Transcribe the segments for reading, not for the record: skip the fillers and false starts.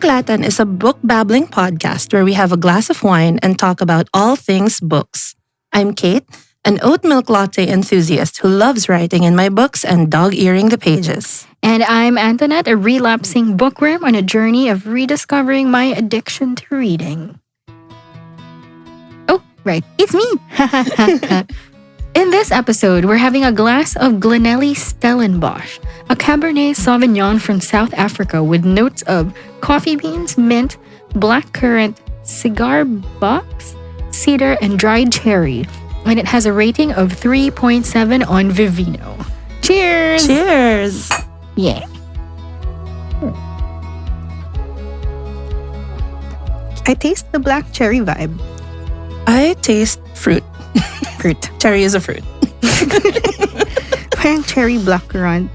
Booklatan is a book babbling podcast where we have a glass of wine and talk about all things books. I'm Kate, an oat milk latte enthusiast who loves writing in my books and dog-earing the pages. And I'm Antoinette, a relapsing bookworm on a journey of rediscovering my addiction to reading. Oh, right, it's me! In this episode, we're having a glass of Glenelly Stellenbosch, a Cabernet Sauvignon from South Africa with notes of coffee beans, mint, blackcurrant, cigar box, cedar, and dried cherry. And it has a rating of 3.7 on Vivino. Cheers! Cheers! Yeah. I taste the black cherry vibe. I taste fruit. Fruit. Cherry is a fruit. Parang cherry blackcurrant.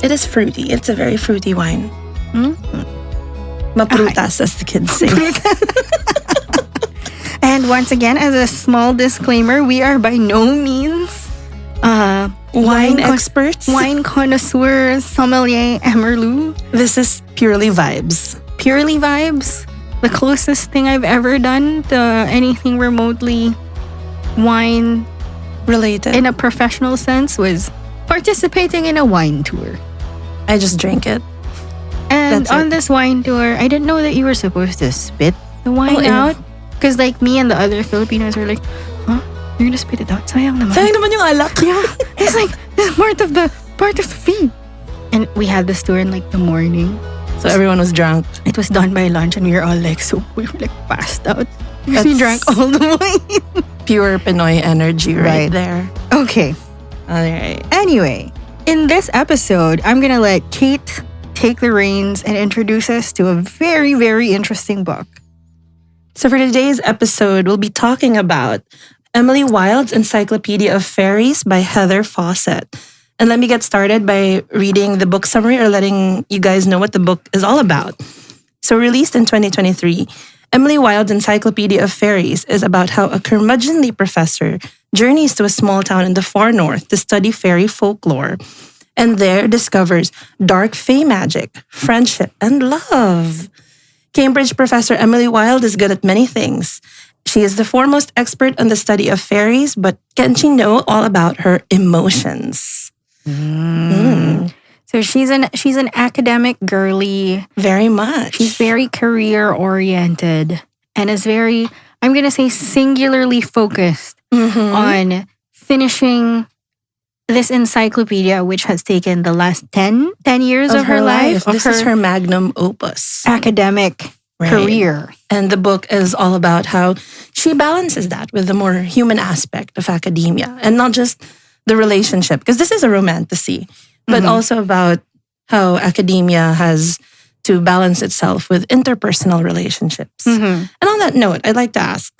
It is fruity. It's a very fruity wine. Maprutas, as the kids say. And once again, as a small disclaimer, we are by no means Wine experts. wine connoisseurs, sommelier, emerlu. This is purely vibes. Purely vibes. The closest thing I've ever done to anything remotely wine Related. in a professional sense was participating in a wine tour. I just drink it. And That's on it. this wine tour, I didn't know that you were supposed to spit the wine ew. out. Because like me and the other Filipinos were like, huh? You're gonna spit it out? Sayang naman. Sayang naman yung alak. Yeah. It's like, this is part of the feed. And we had this tour in like the morning. So everyone was drunk. It was done by lunch and we were all like, so we were like passed out. Because we That's- drank all the wine. Pure Pinoy energy right there. Okay. All right. Anyway, in this episode, I'm gonna let Kate take the reins and introduce us to a very, very interesting book. So for today's episode, we'll be talking about Emily Wilde's Encyclopaedia of Faeries by Heather Fawcett. And let me get started by reading the book summary or letting you guys know what the book is all about. So released in 2023, Emily Wilde's Encyclopaedia of Faeries is about how a curmudgeonly professor journeys to a small town in the far north to study fairy folklore, and there discovers dark fae magic, friendship, and love. Cambridge professor Emily Wilde is good at many things. She is the foremost expert on the study of fairies, but can she know all about her emotions? So she's an academic girly. Very much. She's very career oriented and is very, I'm gonna say, singularly focused on finishing this encyclopedia, which has taken the last 10 years of her life. This is her magnum opus. academic Right. career. And the book is all about how she balances that with the more human aspect of academia and not just the relationship, because this is a romantasy, but also about how academia has to balance itself with interpersonal relationships. And on that note, I'd like to ask,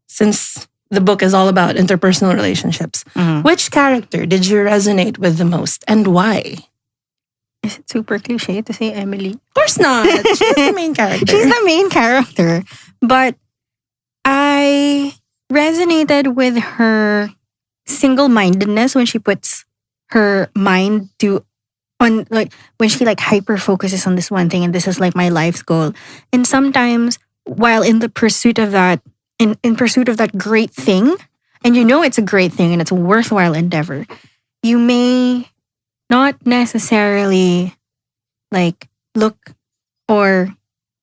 since the book is all about interpersonal relationships, which character did you resonate with the most and why? Is it super cliche to say Emily? Of course not. She's the main character. She's the main character. But I resonated with her single-mindedness when she puts her mind on like when she like hyper focuses on this one thing and this is like my life's goal. And sometimes while in the pursuit of that, in pursuit of that great thing, and you know it's a great thing and it's a worthwhile endeavor, you may not necessarily like look or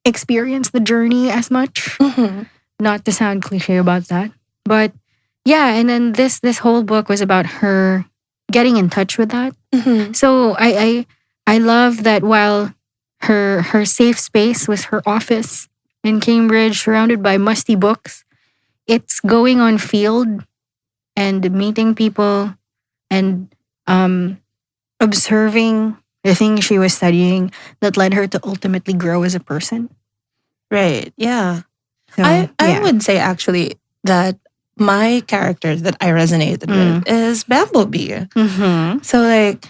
experience the journey as much. Not to sound cliche about that. But yeah, and then this whole book was about her getting in touch with that. So I love that while her safe space was her office in Cambridge, surrounded by musty books, it's going on field and meeting people and observing the things she was studying that led her to ultimately grow as a person. Right, yeah. So, I would say actually that my character that I resonated with is Bumblebee. So like,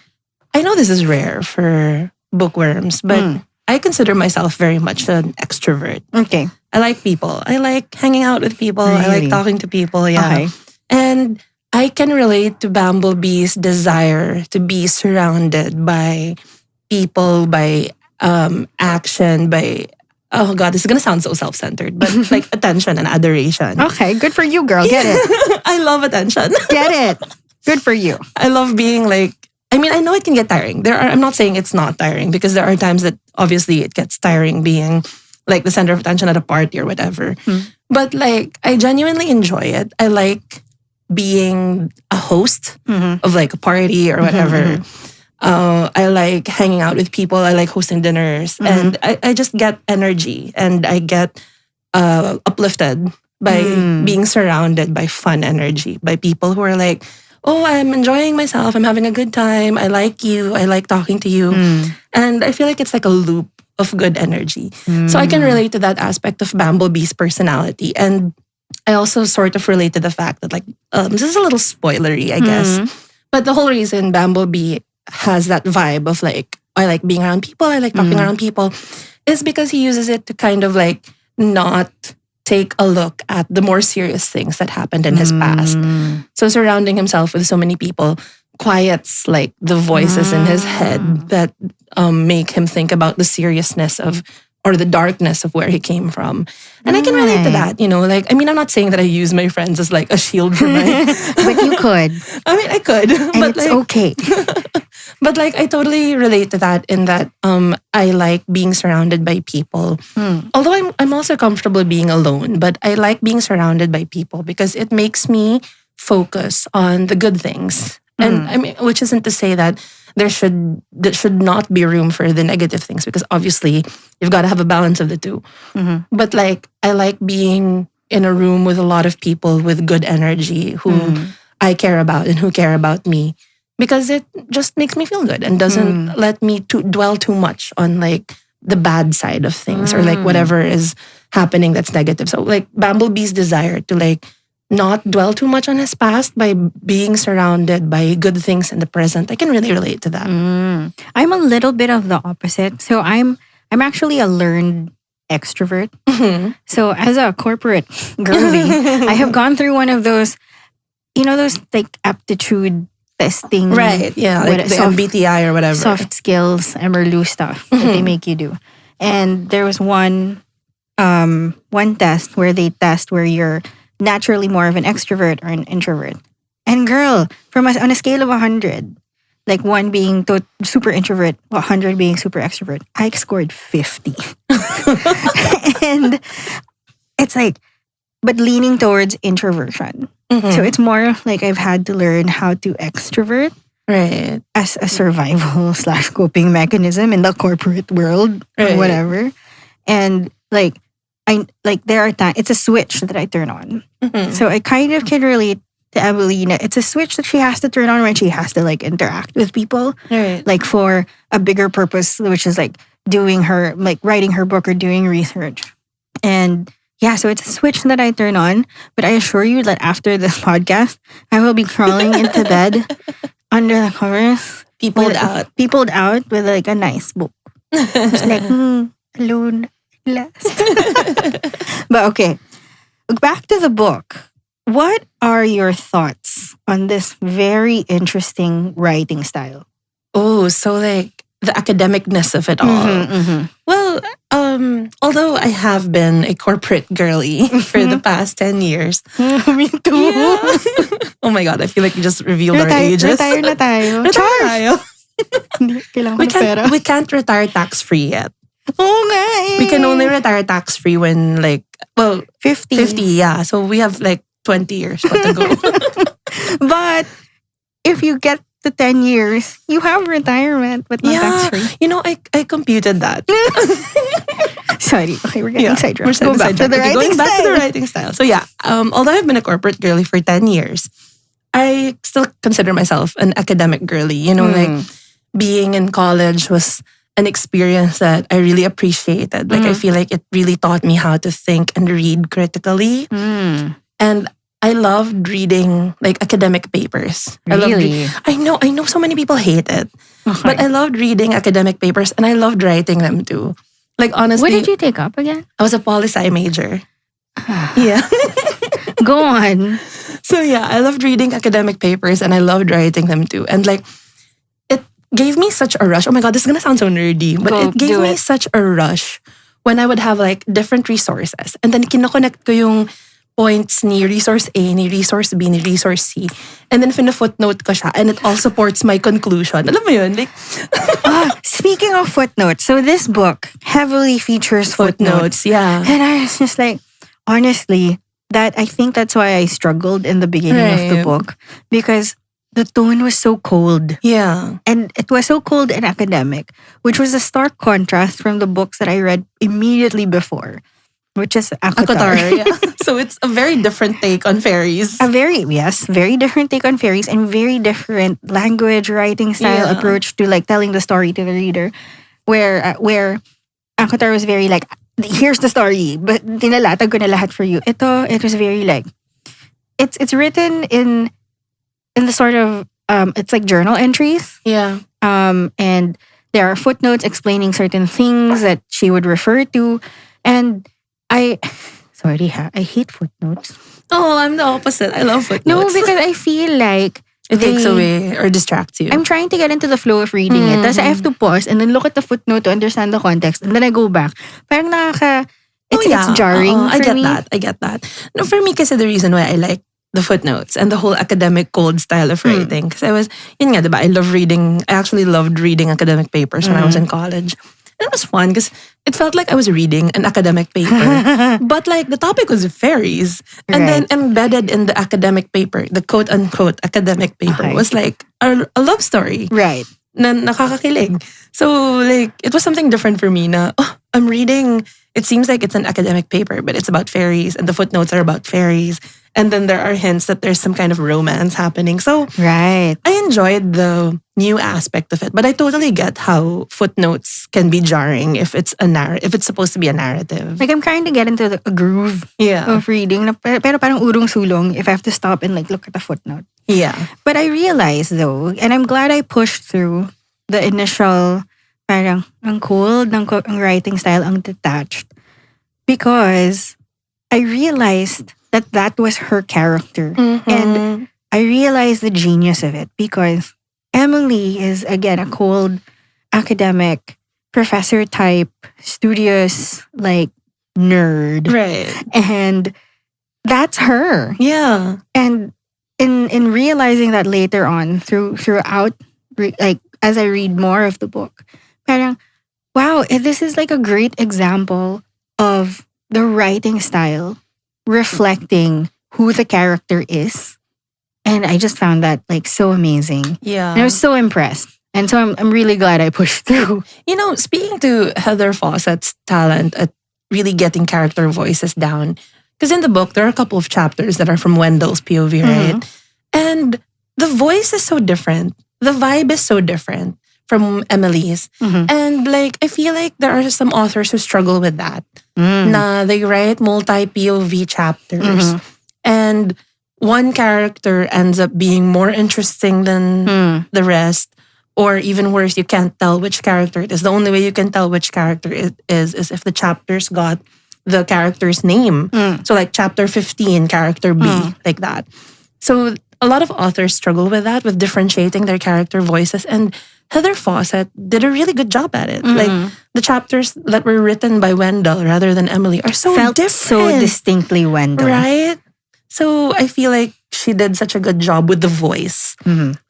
I know this is rare for bookworms, but I consider myself very much an extrovert. Okay. I like people. I like hanging out with people. I like Really? talking to people, yeah. Okay. And I can relate to Bumblebee's desire to be surrounded by people, by action by, oh God, this is gonna sound so self-centered, but like attention and adoration. Okay, good for you, girl. Get it. I love attention. Get it. Good for you. I love being like, I mean, I know it can get tiring. I'm not saying it's not tiring, because there are times that obviously it gets tiring being like the center of attention at a party or whatever. But like, I genuinely enjoy it. I like being a host of like a party or whatever. I like hanging out with people. I like hosting dinners. And I just get energy, and I get uplifted by being surrounded by fun energy, by people who are like, oh, I'm enjoying myself. I'm having a good time. I like you. I like talking to you. And I feel like it's like a loop of good energy. So I can relate to that aspect of Bumblebee's personality. And I also sort of relate to the fact that like, this is a little spoilery, I guess. But the whole reason Bumblebee has that vibe of like, I like being around people, I like talking around people, is because he uses it to kind of like not take a look at the more serious things that happened in his past. So surrounding himself with so many people quiets like the voices in his head that make him think about the seriousness of, or the darkness of where he came from. And I can relate to that, you know, like, I mean, I'm not saying that I use my friends as like a shield for my... But you could. I mean, I could. And but it's like, okay. But like, I totally relate to that in that I like being surrounded by people. Although I'm also comfortable being alone, but I like being surrounded by people because it makes me focus on the good things. And I mean, which isn't to say that there should not be room for the negative things, because obviously you've got to have a balance of the two. But like, I like being in a room with a lot of people with good energy who I care about and who care about me, because it just makes me feel good and doesn't let me dwell too much on like the bad side of things or like whatever is happening that's negative. So like Bumblebee's desire to like not dwell too much on his past by being surrounded by good things in the present, I can really relate to that. I'm a little bit of the opposite. So I'm actually a learned extrovert. So as a corporate girly, I have gone through one of those, you know, those like aptitude testing. Right, yeah, like the MBTI or whatever. Soft skills, Emerlu stuff that they make you do. And there was one test where they test where you're naturally more of an extrovert or an introvert. And girl, on a scale of 100, like 1 being super introvert, 100 being super extrovert, I scored 50. And it's like, but leaning towards introversion. So it's more like I've had to learn how to extrovert as a survival / coping mechanism in the corporate world or whatever. And like, there are times, it's a switch that I turn on. So I kind of can relate to Evelina. It's a switch that she has to turn on when she has to like interact with people. Like for a bigger purpose, which is like writing her book or doing research. And yeah, so it's a switch that I turn on. But I assure you that after this podcast, I will be crawling into bed under the covers. Peopled out with like a nice book. Just like, alone. But okay, back to the book. What are your thoughts on this very interesting writing style? Oh, so like the academicness of it all. Well, although I have been a corporate girly for the past 10 years. Me too. Yeah. Oh my God, I feel like you just revealed our ages. Retire na tayo. We can't retire tax-free yet. Oh nga eh. We can only retire tax-free when like, 50. 50, yeah. So we have like 20 years to go. But if you get to 10 years, you have retirement but not tax-free. You know, I computed that. Sorry. Okay, we're getting sidetracked. Going back to the writing style. So yeah, although I've been a corporate girly for 10 years, I still consider myself an academic girly. You know, like being in college was an experience that I really appreciated. Like I feel like it really taught me how to think and read critically. And I loved reading like academic papers. Really? I know so many people hate it. Okay. But I loved reading academic papers and I loved writing them too. Like honestly. What did you take up again? I was a poli-sci major. Yeah. Go on. So yeah, I loved reading academic papers and I loved writing them too. And like gave me such a rush. Oh my God, this is gonna sound so nerdy, but Go, it gave do me it. such a rush when I would have like different resources. And then kinoconnect ko yung points ni resource A, ni resource B, ni resource C. And then footnote ko siya and it all supports my conclusion. Alam mo yun? Like, Speaking of footnotes, so this book heavily features footnotes. yeah. And I was just like, honestly, I think that's why I struggled in the beginning of the Right. book. Because the tone was so cold. Yeah. And it was so cold and academic, which was a stark contrast from the books that I read immediately before, which is Akotar, Akotar. yeah. So it's a very different take on fairies. A very different take on fairies and very different language, writing style, Yeah. approach to like telling the story to the reader. Where Akotar was very like, here's the story, but tinalatag ko na lahat for you. It was very like, it's written in the sort of it's like journal entries. Yeah. And there are footnotes explaining certain things that she would refer to. And I hate footnotes. Oh, I'm the opposite. I love footnotes. No, because I feel like it takes away or distracts you. I'm trying to get into the flow of reading it. Tapos I have to pause and then look at the footnote to understand the context. And then I go back. Parang it's jarring I for get me. that. I get that. No, for me, kasi the reason why I like the footnotes and the whole academic cold style of writing. Because yun nga, diba? I actually loved reading academic papers when I was in college. And it was fun because it felt like I was reading an academic paper. But like the topic was fairies. And then embedded in the academic paper, the quote unquote academic paper was like a love story. Right. Na nakakakilig. So like it was something different for me na I'm reading, it seems like it's an academic paper, but it's about fairies and the footnotes are about fairies. And then there are hints that there's some kind of romance happening. So Right. I enjoyed the new aspect of it, but I totally get how footnotes can be jarring if it's if it's supposed to be a narrative. Like I'm trying to get into a groove of reading. Pero parang urong sulong if I have to stop and like look at the footnote. Yeah. But I realized though, and I'm glad I pushed through the initial parang ang cold ng writing style, ang detached. Because I realized that was her character. And I realized the genius of it because Emily is, again, a cold, academic, professor type, studious, like, nerd. Right. And that's her. Yeah. And in realizing that later on, throughout, like, as I read more of the book, parang, wow, this is like a great example of the writing style reflecting who the character is. And I just found that like so amazing. Yeah. And I was so impressed. And so I'm really glad I pushed through. You know, speaking to Heather Fawcett's talent at really getting character voices down, because in the book, there are a couple of chapters that are from Wendell's POV, right? And the voice is so different. The vibe is so different from Emily's. And like, I feel like there are some authors who struggle with that. Na they write multi-POV chapters. And one character ends up being more interesting than the rest. Or even worse, you can't tell which character it is. The only way you can tell which character it is if the chapters got the character's name. So like chapter 15, character B, like that. So a lot of authors struggle with that, with differentiating their character voices. And Heather Fawcett did a really good job at it. Like the chapters that were written by Wendell rather than Emily are so Felt different. so distinctly Wendell. Right? So I feel like she did such a good job with the voice.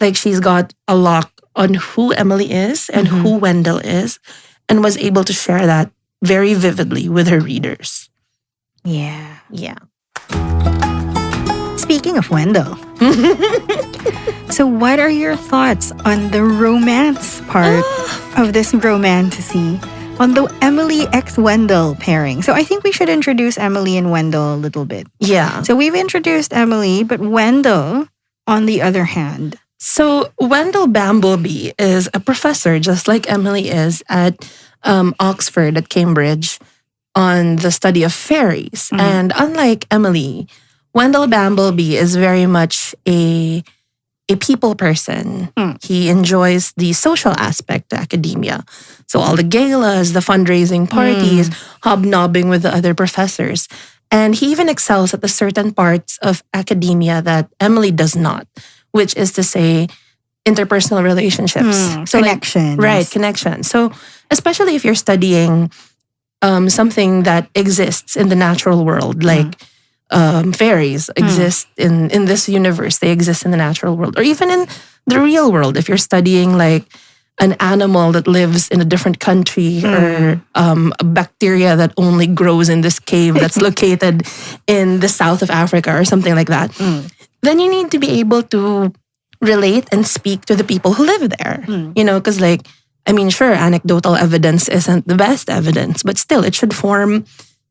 Like she's got a lock on who Emily is and who Wendell is and was able to share that very vividly with her readers. Yeah. Yeah. Speaking of Wendell. So what are your thoughts on the romance part of this romantasy? On the Emily x Wendell pairing. So I think we should introduce Emily and Wendell a little bit. Yeah. So we've introduced Emily, but Wendell, on the other hand. So Wendell Bambleby is a professor, just like Emily is at Oxford, at Cambridge, on the study of fairies. And unlike Emily, Wendell Bambleby is very much a people person. He enjoys the social aspect to academia. So all the galas, the fundraising parties, hobnobbing with the other professors. And he even excels at the certain parts of academia that Emily does not, which is to say, interpersonal relationships. So connections. Right, connection. So especially if you're studying something that exists in the natural world, like fairies exist in this universe. They exist in the natural world, or even in the real world. If you're studying like an animal that lives in a different country, or a bacteria that only grows in this cave that's located in the south of Africa, or something like that, then you need to be able to relate and speak to the people who live there. Because like, I mean, sure, anecdotal evidence isn't the best evidence, but still, it should form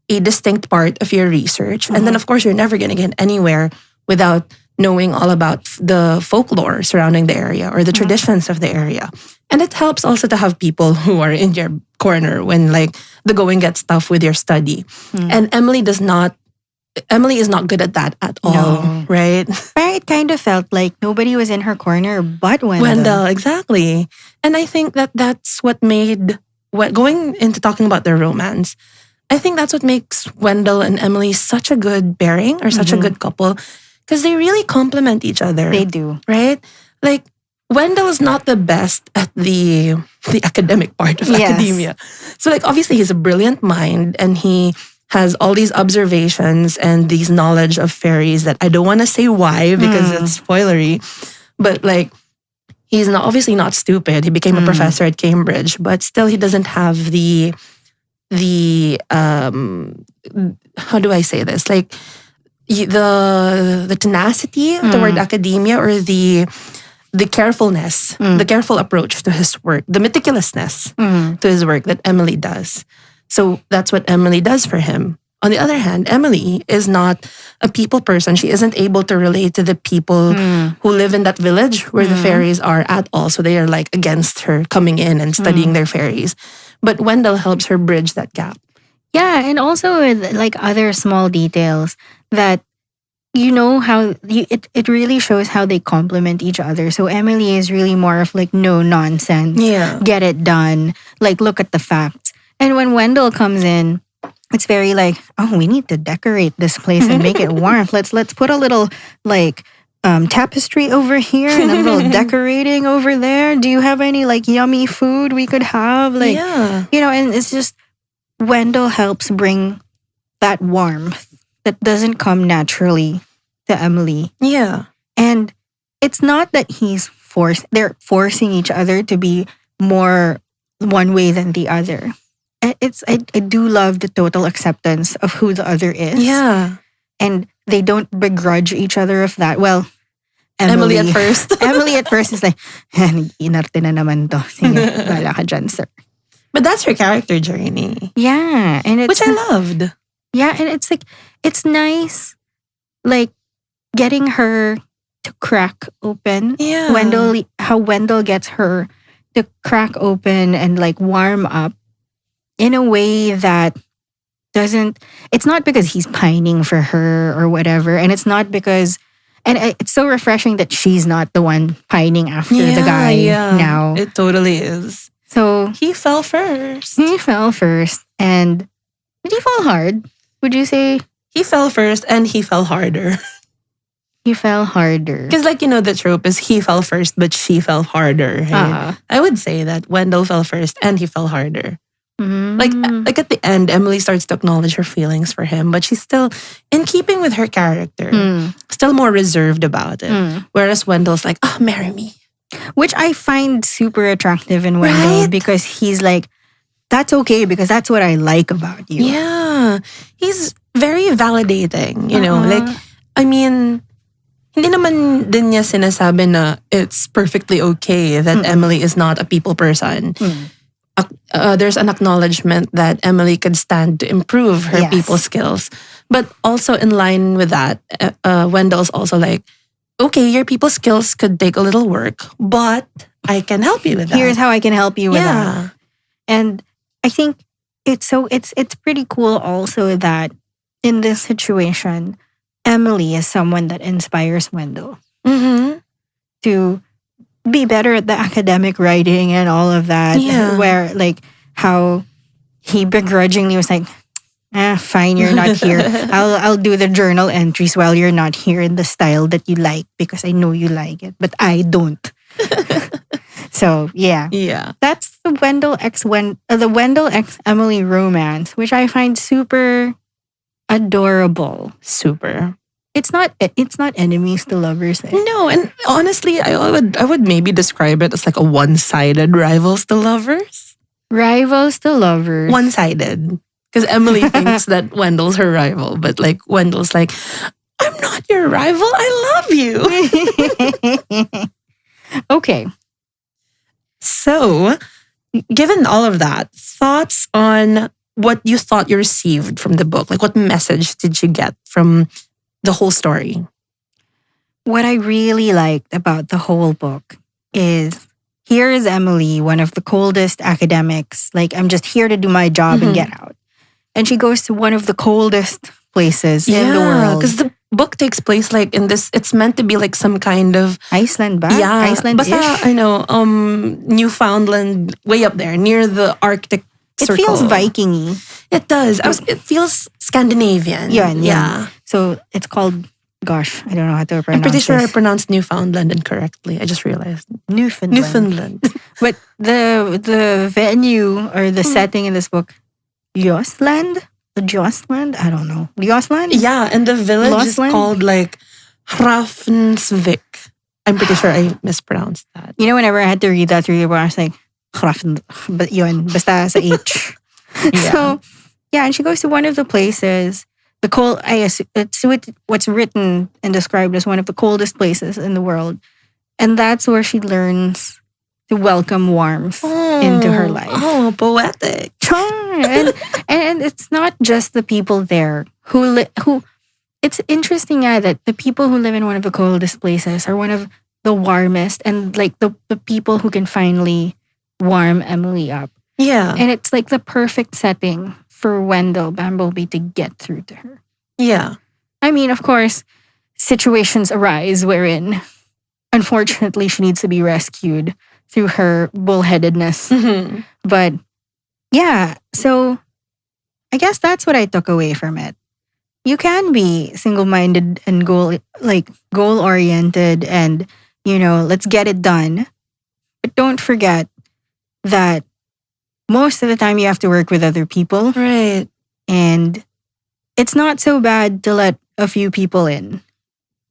a distinct part of your research. And then, of course, you're never going to get anywhere without knowing all about the folklore surrounding the area, or the traditions of the area. And it helps also to have people who are in your corner when like the going gets tough with your study. And Emily is not good at that at all, right? But it kind of felt like nobody was in her corner but Wendell. Wendell, exactly. And I think that's what made, going into talking about their romance, I think that's what makes Wendell and Emily such a good pairing, or such a good couple, because they really complement each other. They do. Right? Like, Wendell is not the best at the academic part of academia. So like, obviously he's a brilliant mind, and he has all these observations and these knowledge of fairies that I don't want to say why, because it's spoilery. But like, he's obviously not stupid. He became a professor at Cambridge, but still he doesn't have the how do I say this? Like the tenacity toward academia, or the carefulness, the careful approach to his work, the meticulousness to his work that Emily does. So that's what Emily does for him. On the other hand, Emily is not a people person. She isn't able to relate to the people who live in that village where the fairies are at all. So they are like against her coming in and studying their fairies. But Wendell helps her bridge that gap. Yeah, and also with like other small details that how it really shows how they complement each other. So Emily is really more of like no nonsense. Yeah. Get it done. Like look at the facts. And when Wendell comes in, it's very like, oh, we need to decorate this place and make it warm. Let's put a little like tapestry over here and a little decorating over there. Do you have any like yummy food we could have? Like, and it's just Wendell helps bring that warmth that doesn't come naturally to Emily. Yeah. And it's not that they're forcing each other to be more one way than the other. I do love the total acceptance of who the other is. Yeah. And they don't begrudge each other of that. Well, Emily at first. Emily at first is like, inarte na naman to. Sige, wala ka dyan, sir. But that's her character journey. Yeah. And which I loved. Yeah, and it's like, it's nice, like, getting her to crack open. Yeah. How Wendell gets her to crack open and like warm up in a way that it's not because he's pining for her or whatever. And it's not because, and it's so refreshing that she's not the one pining after the guy now. It totally is. So he fell first. And did he fall hard? Would you say? He fell first and he fell harder. He fell harder. Because like, the trope is he fell first, but she fell harder. Right? I would say that Wendell fell first and he fell harder. Like at the end, Emily starts to acknowledge her feelings for him, but she's still, in keeping with her character, still more reserved about it. Whereas Wendell's like, oh, marry me. Which I find super attractive in Wendell, because he's like, that's okay because that's what I like about you. Yeah. He's very validating, like, I mean, hindi naman din niya sinasabi na it's perfectly okay that Emily is not a people person. There's an acknowledgement that Emily could stand to improve her people skills. But also in line with that, Wendell's also like, okay, your people skills could take a little work, but I can help you with that. Here's how I can help you with that. And I think it's pretty cool also that in this situation, Emily is someone that inspires Wendell to be better at the academic writing and all of that. Yeah. Where like how he begrudgingly was like, fine, you're not here. I'll do the journal entries while you're not here in the style that you like because I know you like it, but I don't. So yeah, Yeah. that's the Wendell X Emily romance, which I find super adorable. Super. It's not enemies to lovers. Eh? No, and honestly, I would maybe describe it as like a one-sided rivals to lovers. Rivals to lovers. One-sided. Because Emily thinks that Wendell's her rival, but like Wendell's like, I'm not your rival. I love you. Okay. So, given all of that, thoughts on what you thought you received from the book? Like, what message did you get from the whole story? What I really liked about the whole book is here is Emily, one of the coldest academics. Like, I'm just here to do my job and get out. And she goes to one of the coldest places in the world. Because the book takes place like in this, it's meant to be like some kind of Iceland ba? yeah, Iceland-ish. basta, I know, Newfoundland, way up there near the Arctic It Circle. feels Viking-y. It does. It feels Scandinavian. Yeah. So it's called, gosh, I don't know how to pronounce I'm pretty sure I this. pronounced Newfoundland incorrectly. I just realized. Newfoundland. But the venue or the setting in this book, Jostland? I don't know. Jostland? Yeah, and the village is Losland? called like Hrafnsvik. I'm pretty sure I mispronounced that. You know, whenever I had to read that through the book, I was like, but yun, basta sa H. Yeah. So, yeah, and she goes to one of the places, the cold, what's written and described as one of the coldest places in the world. And that's where she learns to welcome warmth into her life. Oh, poetic. and it's not just the people there who it's interesting that the people who live in one of the coldest places are one of the warmest and like the people who can finally warm Emily up. Yeah. And it's like the perfect setting for Wendell Bumblebee to get through to her. Yeah. I mean, of course, situations arise wherein unfortunately she needs to be rescued through her bullheadedness. Mm-hmm. But yeah, so I guess that's what I took away from it. You can be single-minded and goal-oriented and, let's get it done. But don't forget that most of the time you have to work with other people. Right. And it's not so bad to let a few people in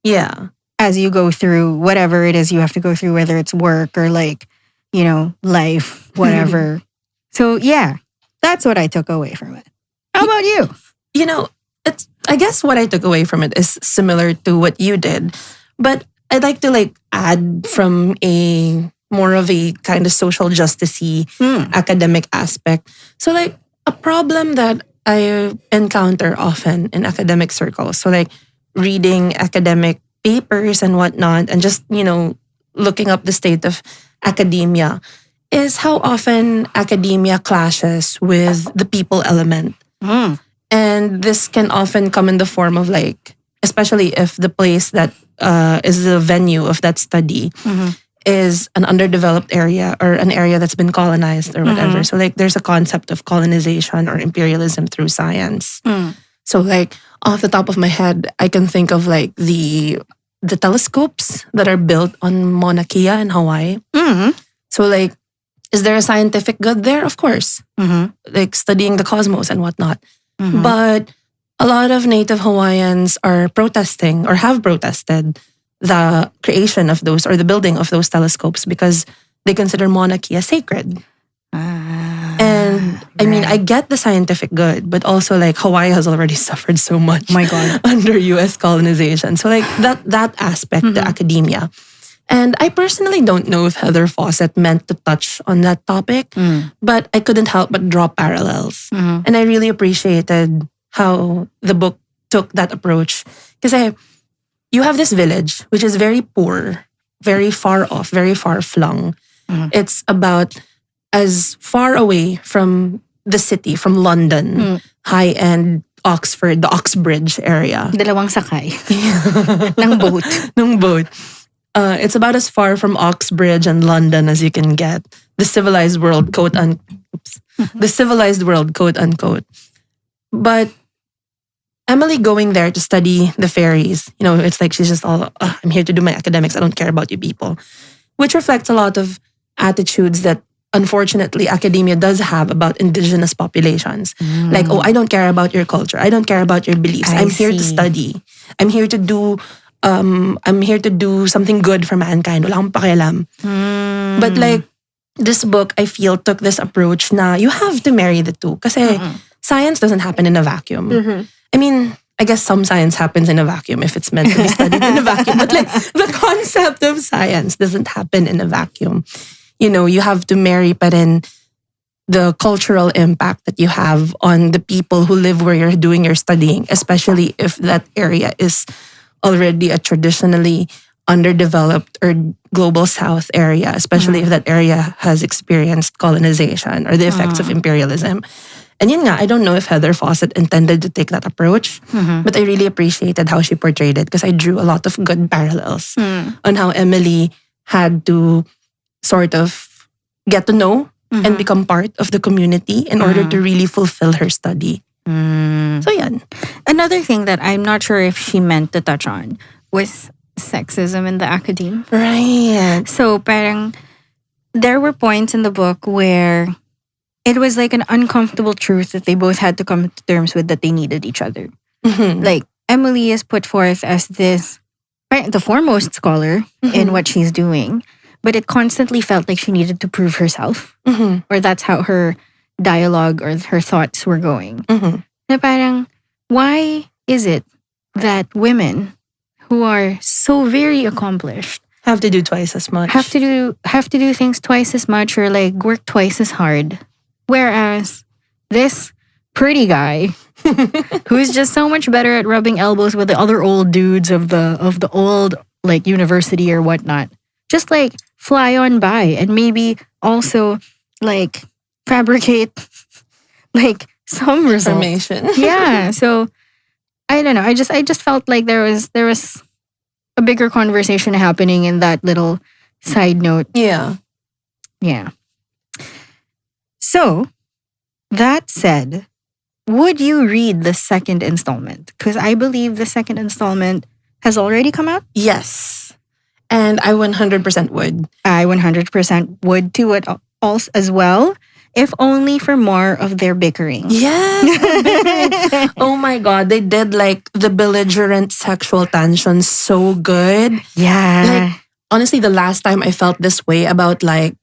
Yeah. as you go through whatever it is you have to go through, whether it's work or life, whatever. So yeah, that's what I took away from it. How about you? I guess what I took away from it is similar to what you did, but I'd like to add from a more of a kind of social justice-y academic aspect. So a problem that I encounter often in academic circles. So reading academic papers and whatnot and just, looking up the state of academia is how often academia clashes with the people element. And this can often come in the form of especially if the place that is the venue of that study is an underdeveloped area or an area that's been colonized or whatever. So there's a concept of colonization or imperialism through science. So off the top of my head, I can think of the telescopes that are built on Mauna Kea in Hawaii. So is there a scientific good there? Of course. Studying the cosmos and whatnot. But a lot of Native Hawaiians are protesting or have protested the creation of those or the building of those telescopes because they consider Mauna Kea sacred. And I mean, I get the scientific good, but also Hawaii has already suffered so much My God. under US colonization. So that aspect, the academia. And I personally don't know if Heather Fawcett meant to touch on that topic, but I couldn't help but draw parallels. And I really appreciated how the book took that approach. Because you have this village, which is very poor, very far off, very far flung. It's about as far away from the city, from London, high-end Oxford, the Oxbridge area. Dalawang sakay ng boat. Ng boat. It's about as far from Oxbridge and London as you can get. The civilized world, quote unquote. The civilized world, quote unquote. But Emily going there to study the fairies, it's she's just all, I'm here to do my academics. I don't care about you people. which reflects a lot of attitudes that unfortunately academia does have about indigenous populations. Like, oh, I don't care about your culture. I don't care about your beliefs. I I'm here to see. study. I'm here to do something good for mankind. Wala akong pakialam. But like, this book, I feel, took this approach na you have to marry the two. Kasi science doesn't happen in a vacuum. I mean, I guess some science happens in a vacuum if it's meant to be studied in a vacuum. But like, the concept of science doesn't happen in a vacuum. You know, you have to marry pa rin the cultural impact that you have on the people who live where you're doing your studying, especially if that area is already a traditionally underdeveloped or global south area, especially if that area has experienced colonization or the effects of imperialism. And yun nga, I don't know if Heather Fawcett intended to take that approach, but I really appreciated how she portrayed it because I drew a lot of good parallels on how Emily had to sort of get to know and become part of the community in order to really fulfill her study. So yan. Another thing that I'm not sure if she meant to touch on was sexism in the academe. Right. So parang there were points in the book where it was like an uncomfortable truth that they both had to come to terms with, that they needed each other. Like Emily is put forth as this, the foremost scholar in what she's doing, but it constantly felt like she needed to prove herself, or that's how her dialogue or her thoughts were going. Na parang, why is it that women who are so very accomplished Have to do twice as much. have to do things twice as much, or like work twice as hard, whereas this pretty guy who's just so much better at rubbing elbows with the other old dudes of the old like university or whatnot, just like fly on by and maybe also like fabricate like some results. Information. Yeah, so I don't know. I just felt like there was a bigger conversation happening in that little side note. Yeah. Yeah. So, that said, would you read the second installment? Because I believe the second installment has already come out. Yes. And I 100% would. I 100% would too also as well, if only for more of their bickering. Yes. bickering. Oh my God. They did like the belligerent sexual tension so good. Yeah. Like, honestly, the last time I felt this way about like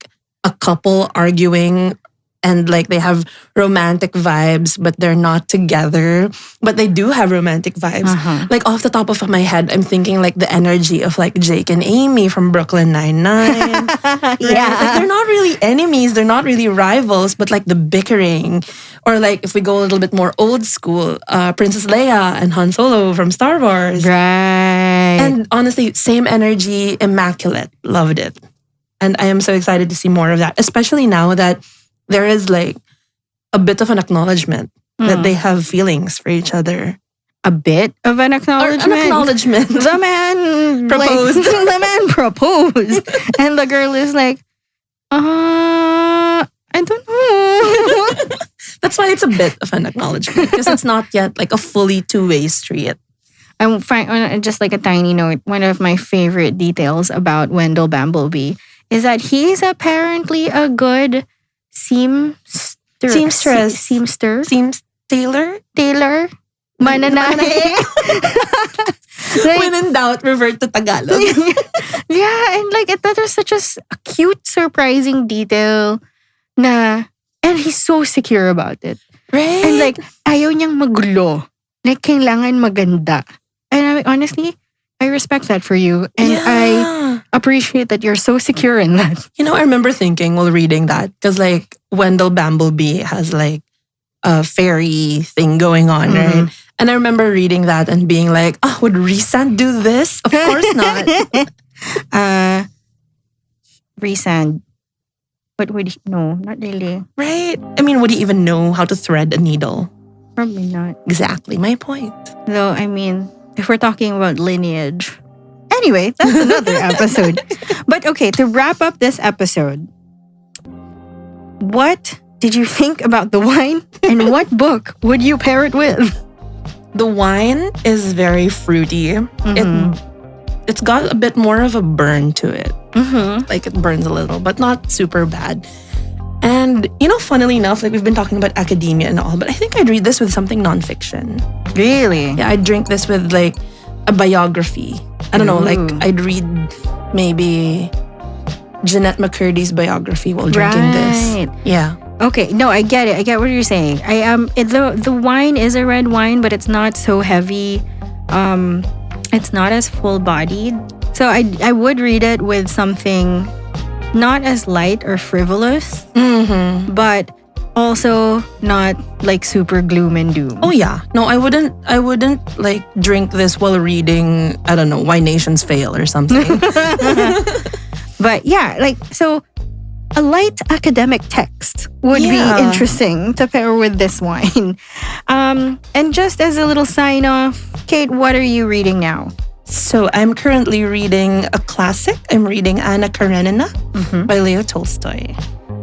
a couple arguing and like they have romantic vibes, but they're not together. But they do have romantic vibes. Like off the top of my head, I'm thinking like the energy of like Jake and Amy from Brooklyn Nine-Nine. Right? Yeah. Like they're not really enemies, they're not really rivals, but like the bickering. Or like if we go a little bit more old school, Princess Leia and Han Solo from Star Wars. Right. And honestly, same energy, immaculate. Loved it. And I am so excited to see more of that, especially now that there is like a bit of an acknowledgement that they have feelings for each other. A bit of an acknowledgement. Or an acknowledgement. The man Proposed. Like, the man proposed. And the girl is like, I don't know. That's why it's a bit of an acknowledgement. Because it's not yet like a fully two-way street. I'm fine. Just like a tiny note, one of my favorite details about Wendell Bumblebee is that he's apparently a good seamster. Tailor. Mananahe. When in doubt, revert to Tagalog. Yeah, and like that was such a cute, surprising detail na, and he's so secure about it. Right? And like, ayaw niyang magulo. Like, kailangan maganda. And I mean, honestly, I respect that for you. And I appreciate that you're so secure in that. You know, I remember thinking while reading that, because like Wendell Bumblebee has like a fairy thing going on, right? And I remember reading that and being like, oh, would Rhysand do this? Of course not. Rhysand. But would he? No, not really. Right? I mean, would he even know how to thread a needle? Probably not. Exactly my point. Though, I mean, if we're talking about lineage. Anyway, that's another episode. But okay, to wrap up this episode, what did you think about the wine? And what book would you pair it with? The wine is very fruity. It's got a bit more of a burn to it. Like it burns a little, but not super bad. And, funnily enough, like we've been talking about academia and all, but I think I'd read this with something nonfiction. Really? Yeah, I'd drink this with like a biography. I don't know, like I'd read maybe Jeanette McCurdy's biography while drinking this. Yeah. Okay, no, I get it. I get what you're saying. The wine is a red wine, but it's not so heavy. It's not as full-bodied. So I would read it with something not as light or frivolous, but also not like super gloom and doom. Oh yeah. No, I wouldn't like drink this while reading, I don't know, Why Nations Fail or something. But yeah, like, so a light academic text would be interesting to pair with this wine. And just as a little sign off, Kate, what are you reading now? So I'm currently reading a classic. I'm reading Anna Karenina by Leo Tolstoy.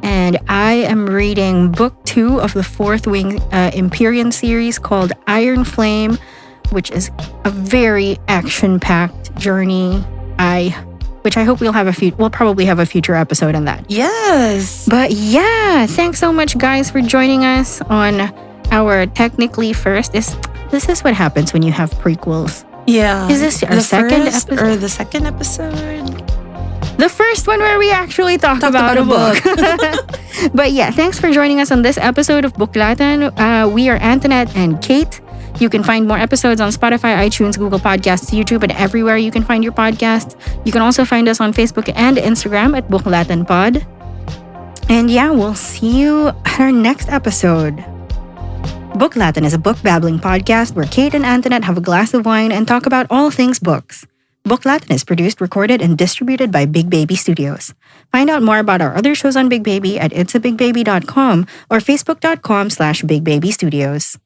And I am reading book 2 of the Fourth Wing Empyrean series called Iron Flame, which is a very action-packed journey. Which I hope we'll probably have a future episode on that. Yes. But yeah, thanks so much, guys, for joining us on our technically first. This is what happens when you have prequels. Yeah. Is this our second episode? Or the second episode? The first one where we actually talked about a book. But yeah, thanks for joining us on this episode of Booklatan. We are Antoinette and Kate. You can find more episodes on Spotify, iTunes, Google Podcasts, YouTube, and everywhere you can find your podcast. You can also find us on Facebook and Instagram at Booklatan Pod. And yeah, we'll see you at our next episode. Booklatan is a book babbling podcast where Kate and Antoinette have a glass of wine and talk about all things books. Booklatan is produced, recorded, and distributed by Big Baby Studios. Find out more about our other shows on Big Baby at itsabigbaby.com or facebook.com/bigbbabystudios.